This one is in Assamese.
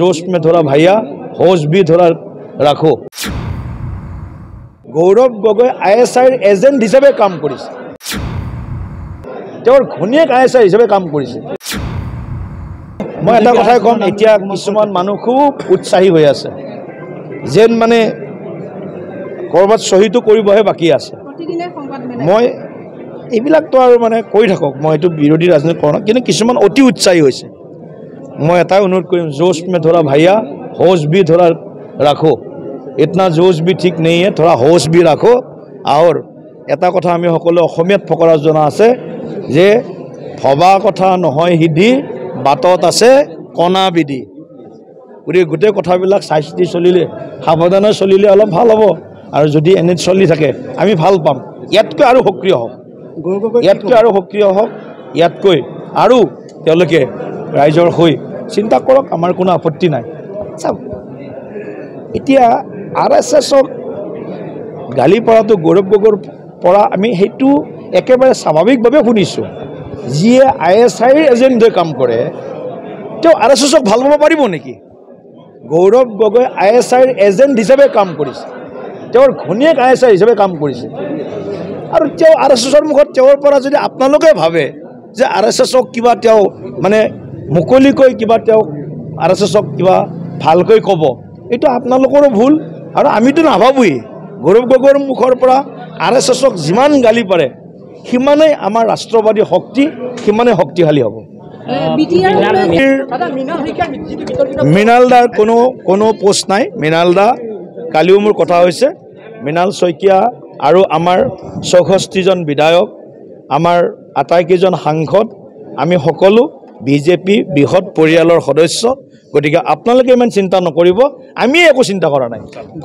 जोश में थोड़ा भैया होश भी थोड़ा राखो। गौरव गगৈ ISI एजेंट हिसाबे काम करिছে তেওঁৰ ঘনিয়েক ISI হিচাপে কাম কৰিছে। মই এটা কথাই কম, এতিয়া কিছুমান মানুহ খুব উৎসাহী হৈ আছে যেন মানে কৰবাত শহীদ কৰিবহে বাকি আছে। মই এইবিলাকতো আৰু মানে কৈ থাকক, মই এইটো বিৰোধী ৰাজনীতি কৰোঁ কিন্তু কিছুমান অতি উৎসাহী হৈছে। मैं एटा अनुरोध करूँ, जोश में थोड़ा भैया होश भी थोड़ा रखो। इतना जोश भी ठीक नहीं है, थोड़ा होश भी रखो। और एटा कथा आमी सकलो अসমীয়াত फकरा जना आछे जे भबा कथा নহয় हिधि बाटत आछे कणा बिधि। गति गोटे कथाबिलाक चाই চিতি চলিলে সাৱধানে চলিলে অলপ ভাল হ'ব আৰু যদি এনে চলি থাকে আমি ভাল পাম। ইয়াতকৈ আৰু সক্ৰিয় হওক, ইয়াতকৈ আৰু সক্ৰিয় হওক, ইয়াতকৈ আৰু তেওঁলোকে ৰাইজৰ হৈ চিন্তা কৰক, আমাৰ কোনো আপত্তি নাই। চাওক এতিয়া RSSক গালি পৰাটো গৌৰৱ গগৈৰ পৰা আমি সেইটো একেবাৰে স্বাভাৱিকভাৱে শুনিছোঁ। যিয়ে ISIৰ এজেণ্ট হৈ কাম কৰে তেওঁ RSSক ভাল পাব পাৰিব নেকি? গৌৰৱ গগৈ ISIৰ এজেণ্ট হিচাপে কাম কৰিছে, তেওঁৰ ঘনিয়েক ISI হিচাপে কাম কৰিছে আৰু তেওঁ RSSৰ মুখত তেওঁৰ পৰা যদি আপোনালোকে ভাবে যে RSSক কিবা তেওঁ মানে মুকলিকৈ কিবা তেওঁ RSSক কিবা ভালকৈ ক'ব, এইটো আপোনালোকৰো ভুল আৰু আমিতো নাভাবোই। গৌৰৱ গগৈৰ মুখৰ পৰা RSSক যিমান গালি পাৰে সিমানেই আমাৰ ৰাষ্ট্ৰবাদী শক্তি সিমানেই শক্তিশালী হ'ব। মৃণাল দাৰ কোনো পোষ্ট নাই। মৃণাল দা কালিও মোৰ কথা হৈছে, মৃণাল শইকীয়া আৰু আমাৰ 64জন বিধায়ক, আমাৰ আটাইকেইজন সাংসদ, আমি সকলো বিজেপি বৃহৎ পৰিয়ালৰ সদস্য। গতিকে আপোনালোকে ইমান চিন্তা নকৰিব, আমি একো চিন্তা কৰা নাই।